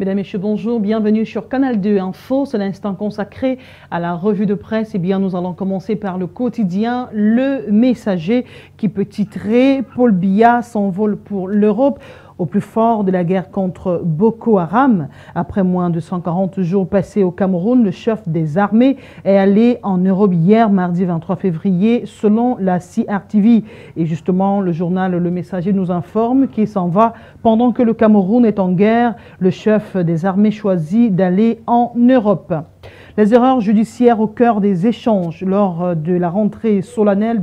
Mesdames, Messieurs, bonjour, bienvenue sur Canal 2 Info, c'est l'instant consacré à la revue de presse. Eh bien, nous allons commencer par le quotidien Le Messager qui peut titrer « Paul Biya s'envole pour l'Europe ». Au plus fort de la guerre contre Boko Haram, après moins de 140 jours passés au Cameroun, le chef des armées est allé en Europe hier, mardi 23 février, selon la CRTV. Et justement, le journal Le Messager nous informe qu'il s'en va pendant que le Cameroun est en guerre. Le chef des armées choisit d'aller en Europe. Les erreurs judiciaires au cœur des échanges lors de la rentrée solennelle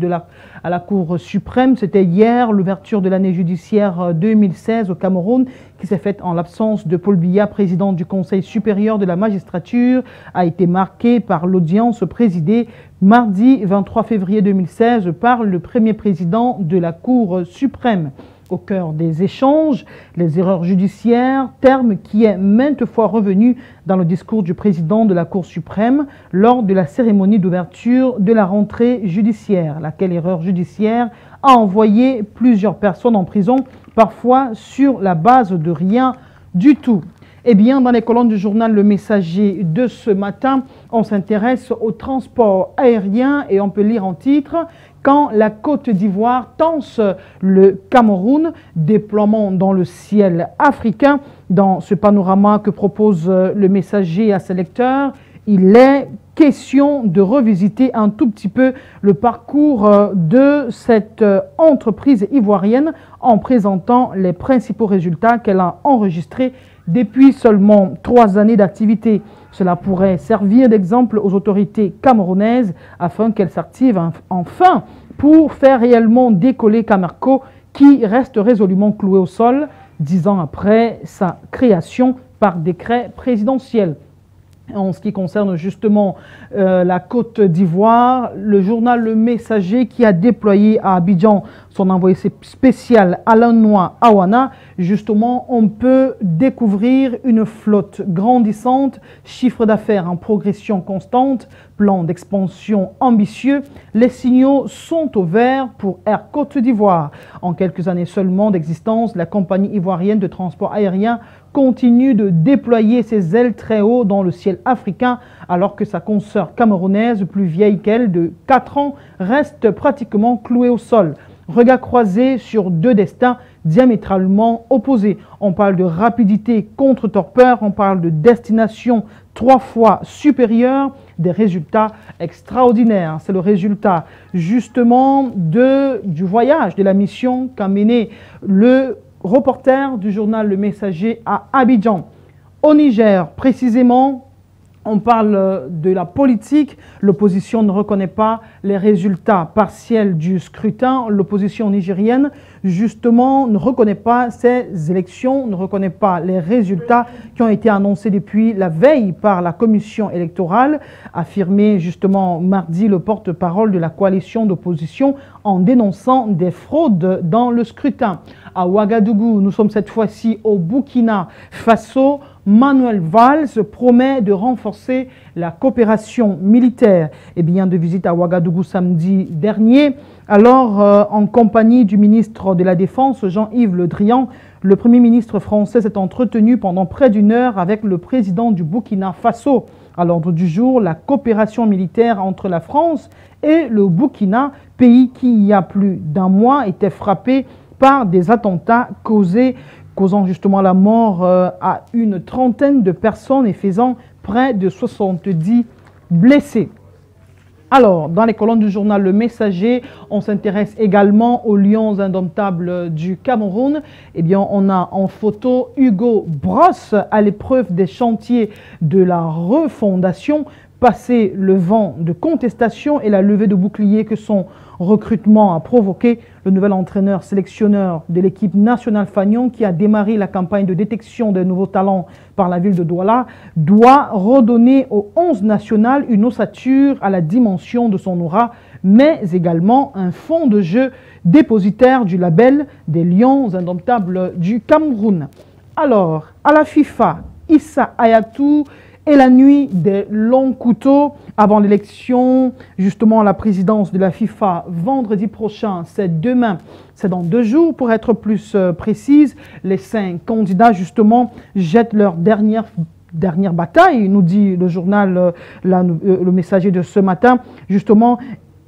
à la Cour suprême. C'était hier l'ouverture de l'année judiciaire 2016 au Cameroun qui s'est faite en l'absence de Paul Biya, président du Conseil supérieur de la magistrature, a été marquée par l'audience présidée mardi 23 février 2016 par le premier président de la Cour suprême. Au cœur des échanges, les erreurs judiciaires, terme qui est maintes fois revenu dans le discours du président de la Cour suprême lors de la cérémonie d'ouverture de la rentrée judiciaire. Laquelle erreur judiciaire a envoyé plusieurs personnes en prison, parfois sur la base de rien du tout. Eh bien, dans les colonnes du journal Le Messager de ce matin, on s'intéresse au transport aérien et on peut lire en titre « Quand la Côte d'Ivoire tense le Cameroun, déploiement dans le ciel africain ». Dans ce panorama que propose Le Messager à ses lecteurs, il est question de revisiter un tout petit peu le parcours de cette entreprise ivoirienne en présentant les principaux résultats qu'elle a enregistrés depuis seulement 3 années d'activité. Cela pourrait servir d'exemple aux autorités camerounaises afin qu'elles s'activent enfin pour faire réellement décoller Camerco qui reste résolument cloué au sol 10 ans après sa création par décret présidentiel. En ce qui concerne justement la Côte d'Ivoire, le journal Le Messager qui a déployé à Abidjan son envoyé spécial Alain Noa Awana, justement on peut découvrir une flotte grandissante, chiffre d'affaires en progression constante, plan d'expansion ambitieux. Les signaux sont au vert pour Air Côte d'Ivoire. En quelques années seulement d'existence, la compagnie ivoirienne de transport aérien continue de déployer ses ailes très haut dans le ciel africain alors que sa consoeur camerounaise, plus vieille qu'elle de 4 ans, reste pratiquement clouée au sol. Regard croisé sur 2 destins diamétralement opposés. On parle de rapidité contre torpeur, on parle de destination 3 fois supérieure, des résultats extraordinaires. C'est le résultat justement du voyage, de la mission qu'a mené le reporter du journal Le Messager à Abidjan. Au Niger, précisément, on parle de la politique. L'opposition ne reconnaît pas les résultats partiels du scrutin. L'opposition nigérienne, justement, ne reconnaît pas ces élections, ne reconnaît pas les résultats qui ont été annoncés depuis la veille par la commission électorale, affirmé justement mardi le porte-parole de la coalition d'opposition en dénonçant des fraudes dans le scrutin. À Ouagadougou, nous sommes cette fois-ci au Burkina Faso. Manuel Valls promet de renforcer la coopération militaire. Eh bien, de visite à Ouagadougou samedi dernier, alors en compagnie du ministre de la Défense, Jean-Yves Le Drian, le Premier ministre français s'est entretenu pendant près d'1 heure avec le président du Burkina Faso. À l'ordre du jour, la coopération militaire entre la France et le Burkina, pays qui, il y a plus d'1 mois, était frappé par des attentats causant justement la mort à une trentaine de personnes et faisant près de 70 blessés. Alors, dans les colonnes du journal Le Messager, on s'intéresse également aux lions indomptables du Cameroun. Eh bien, on a en photo Hugo Bross à l'épreuve des chantiers de la refondation. Passé le vent de contestation et la levée de boucliers que son recrutement a provoqué, le nouvel entraîneur sélectionneur de l'équipe nationale Fagnon qui a démarré la campagne de détection des nouveaux talents par la ville de Douala doit redonner au 11 national une ossature à la dimension de son aura, mais également un fond de jeu dépositaire du label des Lions indomptables du Cameroun. Alors, à la FIFA, Issa Hayatou et la nuit des longs couteaux avant l'élection, justement, à la présidence de la FIFA vendredi prochain. C'est demain, c'est dans 2 jours pour être plus précise. Les 5 candidats, justement, jettent leur dernière bataille, nous dit le journal, le Messager de ce matin. Justement,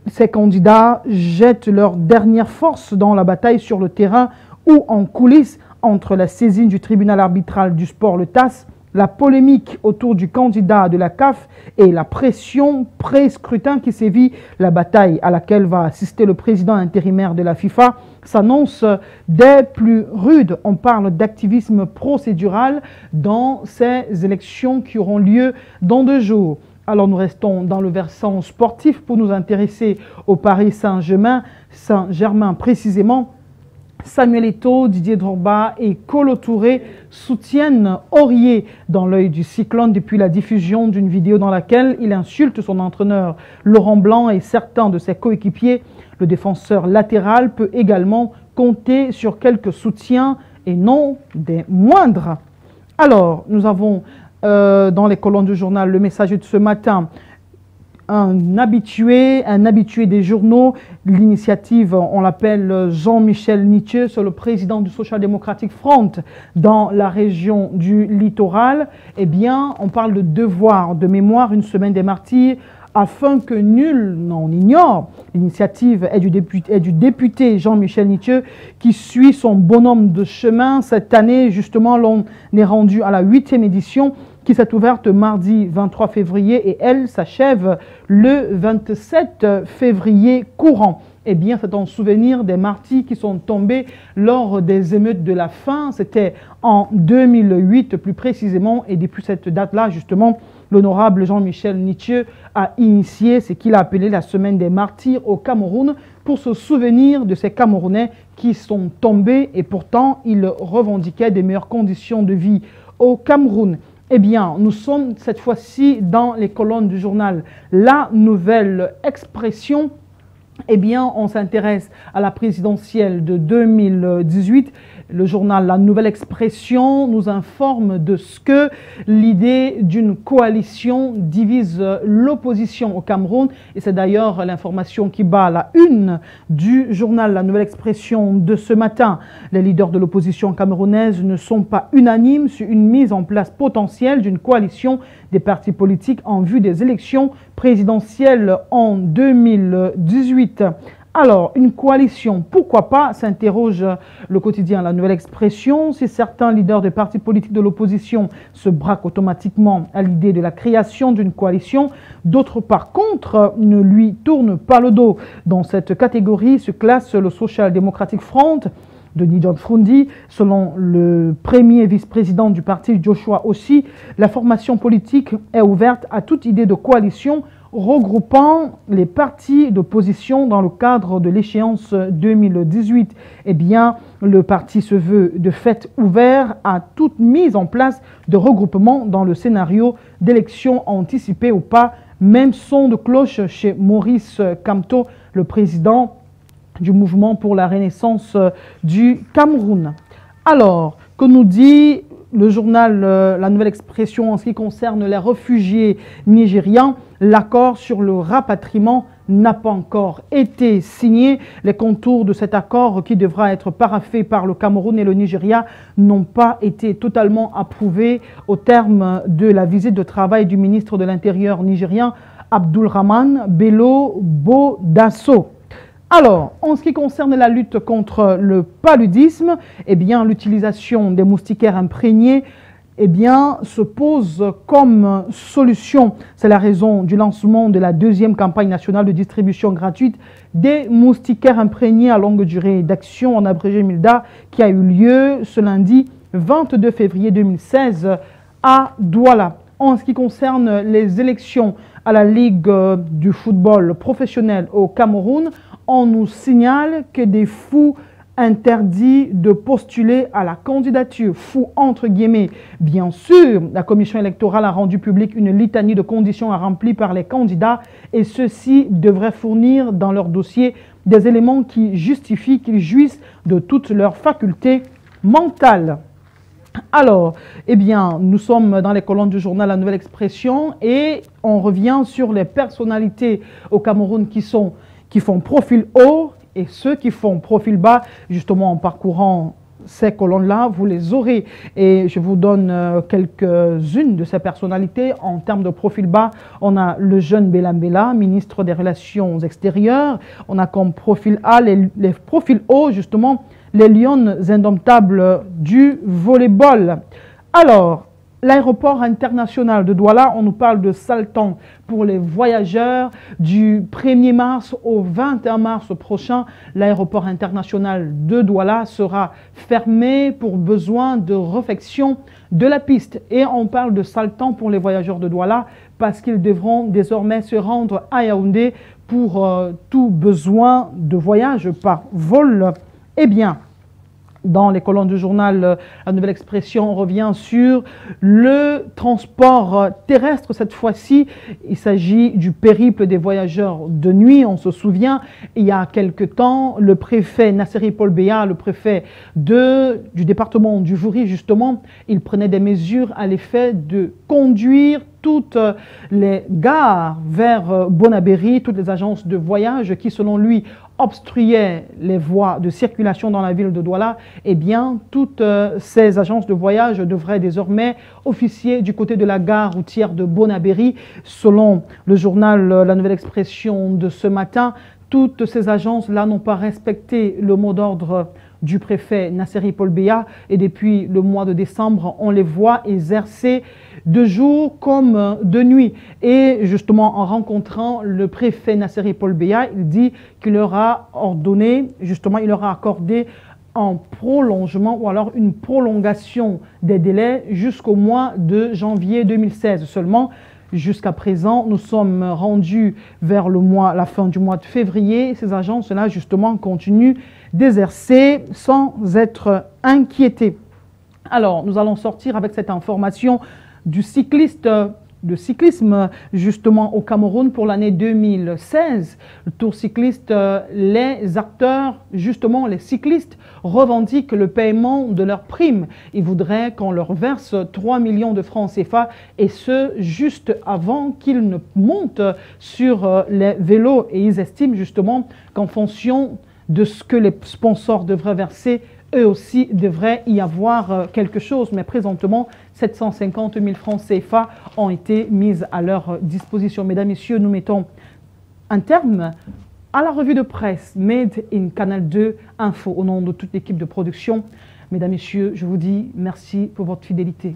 ces candidats jettent leur dernière force dans la bataille sur le terrain ou en coulisses entre la saisine du tribunal arbitral du sport, le TAS, la polémique autour du candidat de la CAF et la pression pré-scrutin qui sévit. La bataille à laquelle va assister le président intérimaire de la FIFA s'annonce des plus rudes. On parle d'activisme procédural dans ces élections qui auront lieu dans 2 jours. Alors nous restons dans le versant sportif pour nous intéresser au Paris Saint-Germain précisément. Samuel Eto'o, Didier Drogba et Kolo Touré soutiennent Aurier dans l'œil du cyclone depuis la diffusion d'une vidéo dans laquelle il insulte son entraîneur Laurent Blanc et certains de ses coéquipiers. Le défenseur latéral peut également compter sur quelques soutiens et non des moindres. Alors, nous avons dans les colonnes du journal Le Messager de ce matin un habitué des journaux. L'initiative, on l'appelle Jean-Michel Nithieu, c'est le président du Social Democratic Front dans la région du littoral. Eh bien, on parle de devoir de mémoire, une semaine des martyrs, afin que nul n'en ignore. L'initiative est du député Jean-Michel Nithieu qui suit son bonhomme de chemin. Cette année, justement, l'on est rendu à la 8e édition qui s'est ouverte mardi 23 février et elle s'achève le 27 février courant. Eh bien, c'est en souvenir des martyrs qui sont tombés lors des émeutes de la faim. C'était en 2008 plus précisément, et depuis cette date-là, justement, l'honorable Jean-Michel Nithieu a initié ce qu'il a appelé la semaine des martyrs au Cameroun pour se souvenir de ces Camerounais qui sont tombés et pourtant ils revendiquaient des meilleures conditions de vie au Cameroun. Eh bien, nous sommes cette fois-ci dans les colonnes du journal La Nouvelle Expression. Eh bien, on s'intéresse à la présidentielle de 2018. Le journal La Nouvelle Expression nous informe de ce que l'idée d'une coalition divise l'opposition au Cameroun. Et c'est d'ailleurs l'information qui bat la une du journal La Nouvelle Expression de ce matin. Les leaders de l'opposition camerounaise ne sont pas unanimes sur une mise en place potentielle d'une coalition des partis politiques en vue des élections présidentielles en 2018. Alors, une coalition, pourquoi pas, s'interroge le quotidien La Nouvelle Expression. Si certains leaders des partis politiques de l'opposition se braquent automatiquement à l'idée de la création d'une coalition, d'autres par contre ne lui tournent pas le dos. Dans cette catégorie se classe le Social Democratic Front de Nidon Frundi. Selon le premier vice-président du parti, Joshua aussi, la formation politique est ouverte à toute idée de coalition regroupant les partis d'opposition dans le cadre de l'échéance 2018. Eh bien, le parti se veut de fait ouvert à toute mise en place de regroupement dans le scénario d'élection anticipée ou pas. Même son de cloche chez Maurice Kamto, le président du mouvement pour la renaissance du Cameroun. Alors, que nous dit le journal La Nouvelle Expression en ce qui concerne les réfugiés nigérians? L'accord sur le rapatriement n'a pas encore été signé. Les contours de cet accord qui devra être paraphé par le Cameroun et le Nigeria n'ont pas été totalement approuvés au terme de la visite de travail du ministre de l'Intérieur nigérien, Abdulrahman Bello Bodasso. Alors, en ce qui concerne la lutte contre le paludisme, eh bien, l'utilisation des moustiquaires imprégnés se pose comme solution. C'est la raison du lancement de la 2e campagne nationale de distribution gratuite des moustiquaires imprégnés à longue durée d'action, en abrégé MILDA, qui a eu lieu ce lundi 22 février 2016 à Douala. En ce qui concerne les élections à la Ligue du football professionnel au Cameroun, on nous signale que des fous interdits de postuler à la candidature. Fous entre guillemets. Bien sûr, la commission électorale a rendu public une litanie de conditions à remplir par les candidats et ceux-ci devraient fournir dans leur dossier des éléments qui justifient qu'ils jouissent de toutes leurs facultés mentales. Alors, eh bien, nous sommes dans les colonnes du journal La Nouvelle Expression et on revient sur les personnalités au Cameroun qui font profil haut et ceux qui font profil bas, justement en parcourant ces colonnes-là, vous les aurez. Et je vous donne quelques-unes de ces personnalités. En termes de profil bas, on a le jeune Bella Mbella, ministre des Relations extérieures. On a comme profil A les profils hauts, justement, les Lions indomptables du volleyball. Alors, l'aéroport international de Douala, on nous parle de sale temps pour les voyageurs. Du 1er mars au 21 mars prochain, l'aéroport international de Douala sera fermé pour besoin de réfection de la piste. Et on parle de sale temps pour les voyageurs de Douala parce qu'ils devront désormais se rendre à Yaoundé pour tout besoin de voyage par vol. Eh bien, dans les colonnes du journal La Nouvelle Expression, on revient sur le transport terrestre. Cette fois-ci, il s'agit du périple des voyageurs de nuit. On se souvient, il y a quelque temps, le préfet Nasseri Paul Béa, le préfet du département du Vouri, justement, il prenait des mesures à l'effet de conduire toutes les gares vers Bonabéry, toutes les agences de voyage qui, selon lui, obstruaient les voies de circulation dans la ville de Douala. Eh bien, toutes ces agences de voyage devraient désormais officier du côté de la gare routière de Bonabéry. Selon le journal La Nouvelle Expression de ce matin, toutes ces agences-là n'ont pas respecté le mot d'ordre du préfet Nasseri Paul Béa et depuis le mois de décembre, on les voit exercer de jour comme de nuit. Et justement, en rencontrant le préfet Nasseri Paul Béa, il dit qu'il leur a ordonné, justement, il leur a accordé un prolongement ou alors une prolongation des délais jusqu'au mois de janvier 2016 seulement. Jusqu'à présent, nous sommes rendus vers la fin du mois de février. Ces agences-là, justement, continuent d'exercer sans être inquiétées. Alors, nous allons sortir avec cette information du cyclisme, justement, au Cameroun pour l'année 2016. Le Tour cycliste, les acteurs, justement, les cyclistes, revendiquent le paiement de leurs primes. Ils voudraient qu'on leur verse 3 millions de francs CFA et ce, juste avant qu'ils ne montent sur les vélos. Et ils estiment, justement, qu'en fonction de ce que les sponsors devraient verser, eux aussi devraient y avoir quelque chose. Mais présentement, 750 000 francs CFA ont été mis à leur disposition. Mesdames, Messieurs, nous mettons un terme à la revue de presse Made in Canal 2 Info. Au nom de toute l'équipe de production, Mesdames, Messieurs, je vous dis merci pour votre fidélité.